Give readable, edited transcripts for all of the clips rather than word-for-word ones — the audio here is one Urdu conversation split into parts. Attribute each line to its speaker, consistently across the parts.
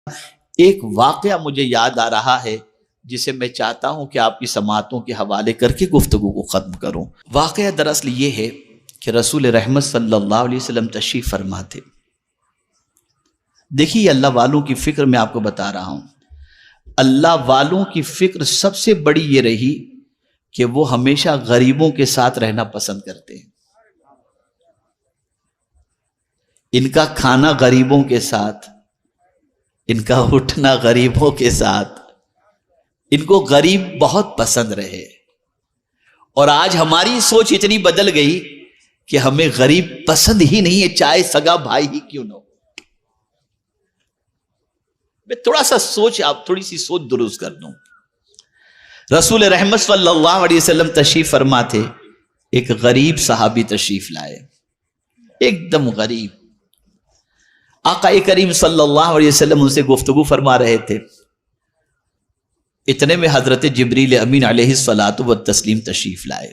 Speaker 1: ایک واقعہ مجھے یاد آ رہا ہے جسے میں چاہتا ہوں کہ آپ کی سماعتوں کے حوالے کر کے گفتگو کو ختم کروں۔ واقعہ دراصل یہ ہے کہ رسول رحمت صلی اللہ علیہ وسلم تشریف فرما تھے۔ دیکھیے اللہ والوں کی فکر میں آپ کو بتا رہا ہوں، اللہ والوں کی فکر سب سے بڑی یہ رہی کہ وہ ہمیشہ غریبوں کے ساتھ رہنا پسند کرتے ہیں۔ ان کا کھانا غریبوں کے ساتھ، ان کا اٹھنا غریبوں کے ساتھ، ان کو غریب بہت پسند رہے۔ اور آج ہماری سوچ اتنی بدل گئی کہ ہمیں غریب پسند ہی نہیں ہے، چاہے سگا بھائی ہی کیوں نہ ہو۔ میں تھوڑی سی سوچ درست کر دوں۔ رسول رحمت صلی اللہ علیہ وسلم تشریف فرما تھے، ایک غریب صحابی تشریف لائے، ایک دم غریب۔ آقا کریم صلی اللہ علیہ وسلم ان سے گفتگو فرما رہے تھے، اتنے میں حضرت جبریل امین علیہ الصلاۃ والتسلیم تشریف لائے۔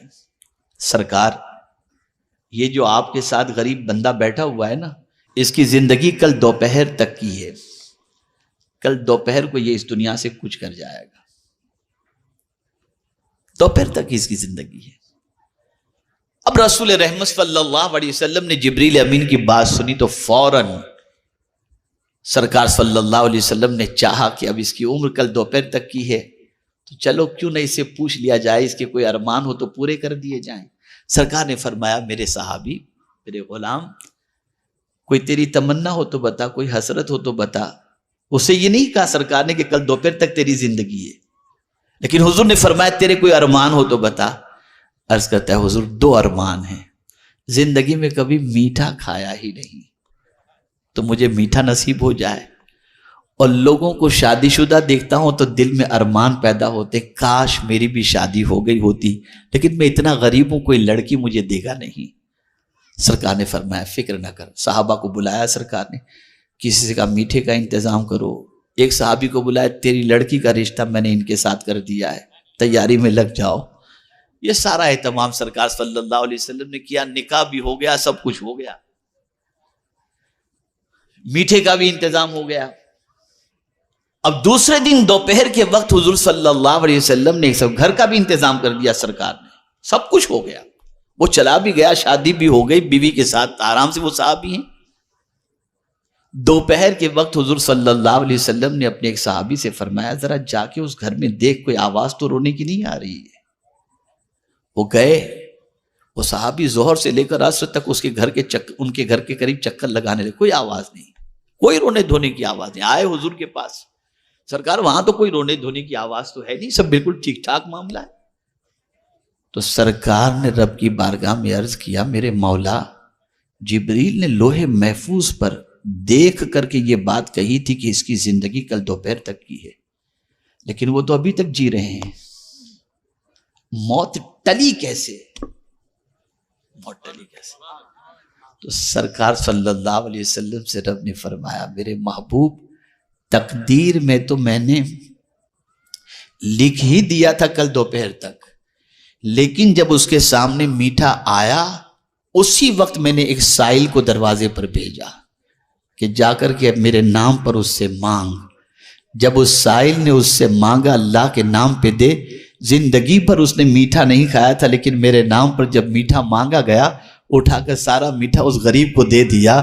Speaker 1: سرکار، یہ جو آپ کے ساتھ غریب بندہ بیٹھا ہوا ہے نا، اس کی زندگی کل دوپہر تک کی ہے، کل دوپہر کو یہ اس دنیا سے کچھ کر جائے گا، دوپہر تک اس کی زندگی ہے۔ اب رسول رحمت صلی اللہ علیہ وسلم نے جبریل امین کی بات سنی تو فوراً سرکار صلی اللہ علیہ وسلم نے چاہا کہ اب اس کی عمر کل دوپہر تک کی ہے تو چلو کیوں نہ اس سے پوچھ لیا جائے، اس کے کوئی ارمان ہو تو پورے کر دیے جائیں۔ سرکار نے فرمایا، میرے صحابی، میرے غلام، کوئی تیری تمنا ہو تو بتا، کوئی حسرت ہو تو بتا۔ اسے یہ نہیں کہا سرکار نے کہ کل دوپہر تک تیری زندگی ہے، لیکن حضور نے فرمایا تیرے کوئی ارمان ہو تو بتا۔ عرض کرتا ہے حضور، دو ارمان ہیں، زندگی میں کبھی میٹھا کھایا ہی نہیں تو مجھے میٹھا نصیب ہو جائے، اور لوگوں کو شادی شدہ دیکھتا ہوں تو دل میں ارمان پیدا ہوتے، کاش میری بھی شادی ہو گئی ہوتی، لیکن میں اتنا غریب ہوں، کوئی لڑکی مجھے دے گا نہیں۔ سرکار نے فرمایا فکر نہ کر۔ صحابہ کو بلایا سرکار نے، کسی سے کہا میٹھے کا انتظام کرو۔ ایک صحابی کو بلایا، تیری لڑکی کا رشتہ میں نے ان کے ساتھ کر دیا ہے، تیاری میں لگ جاؤ۔ یہ سارا اہتمام سرکار صلی اللہ علیہ وسلم نے کیا، نکاح بھی ہو گیا، سب کچھ ہو گیا، میٹھے کا بھی انتظام ہو گیا۔ اب دوسرے دن دوپہر کے وقت حضور صلی اللہ علیہ وسلم نے سب گھر کا بھی انتظام کر دیا، سرکار نے، سب کچھ ہو گیا، وہ چلا بھی گیا، شادی بھی ہو گئی، بیوی کے ساتھ آرام سے وہ صحابی ہیں۔ دوپہر کے وقت حضور صلی اللہ علیہ وسلم نے اپنے ایک صحابی سے فرمایا، ذرا جا کے اس گھر میں دیکھ، کوئی آواز تو رونے کی نہیں آ رہی ہے۔ وہ گئے، وہ صحابی ظہر سے لے کر عصر تک اس کے گھر کے ان کے گھر کے قریب چکر لگانے لگے، کوئی آواز نہیں، کوئی رونے دھونے کی آواز نہیں۔ آئے حضور کے پاس، سرکار وہاں تو کوئی رونے دھونے کی آواز تو ہے نہیں، سب بالکل ٹھیک ٹھاک معاملہ ہے۔ تو سرکار نے رب کی بارگاہ میں عرض کیا، میرے مولا، جبریل نے لوح محفوظ پر دیکھ کر کے یہ بات کہی تھی کہ اس کی زندگی کل دوپہر تک کی ہے، لیکن وہ تو ابھی تک جی رہے ہیں، موت ٹلی کیسے؟ موت ٹلی کیسے؟ تو سرکار صلی اللہ علیہ وسلم سے رب نے فرمایا، میرے محبوب، تقدیر میں تو میں نے لکھ ہی دیا تھا کل دوپہر تک، لیکن جب اس کے سامنے میٹھا آیا، اسی وقت میں نے ایک سائل کو دروازے پر بھیجا کہ جا کر کے میرے نام پر اس سے مانگ۔ جب اس سائل نے اس سے مانگا، اللہ کے نام پہ دے، زندگی پر اس نے میٹھا نہیں کھایا تھا، لیکن میرے نام پر جب میٹھا مانگا گیا، اٹھا کر سارا میٹھا اس غریب کو دے دیا۔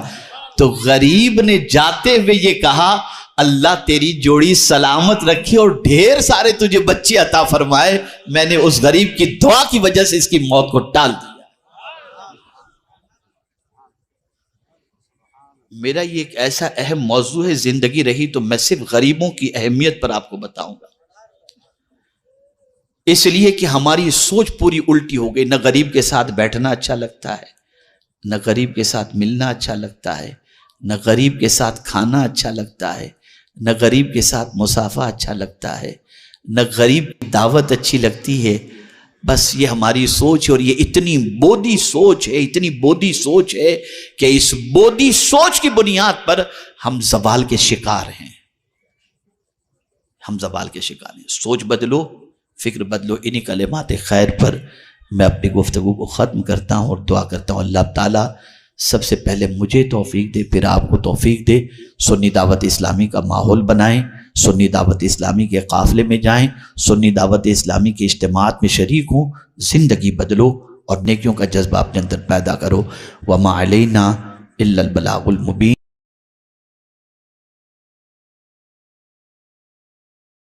Speaker 1: تو غریب نے جاتے ہوئے یہ کہا، اللہ تیری جوڑی سلامت رکھے اور ڈھیر سارے تجھے بچے عطا فرمائے، میں نے اس غریب کی دعا کی وجہ سے اس کی موت کو ٹال دیا۔ میرا یہ ایک ایسا اہم موضوع ہے، زندگی رہی تو میں صرف غریبوں کی اہمیت پر آپ کو بتاؤں گا، اس لیے کہ ہماری سوچ پوری الٹی ہو گئی۔ نہ غریب کے ساتھ بیٹھنا اچھا لگتا ہے، نہ غریب کے ساتھ ملنا اچھا لگتا ہے، نہ غریب کے ساتھ کھانا اچھا لگتا ہے، نہ غریب کے ساتھ مصافحہ اچھا لگتا ہے، نہ غریب کی دعوت اچھی لگتی ہے۔ بس یہ ہماری سوچ، اور یہ اتنی بودی سوچ ہے، اتنی بودی سوچ ہے کہ اس بودی سوچ کی بنیاد پر ہم زوال کے شکار ہیں، ہم زوال کے شکار ہیں۔ سوچ بدلو، فکر بدلو۔ انہی کلمات خیر پر میں اپنی گفتگو کو ختم کرتا ہوں اور دعا کرتا ہوں اللہ تعالیٰ سب سے پہلے مجھے توفیق دے، پھر آپ کو توفیق دے، سنی دعوت اسلامی کا ماحول بنائیں، سنی دعوت اسلامی کے قافلے میں جائیں، سنی دعوت اسلامی کے اجتماعات میں شریک ہوں، زندگی بدلو اور نیکیوں کا جذبہ اپنے اندر پیدا کرو۔ وَمَا عَلَيْنَا إِلَّا الْبَلَاغُ الْمُبِينُ۔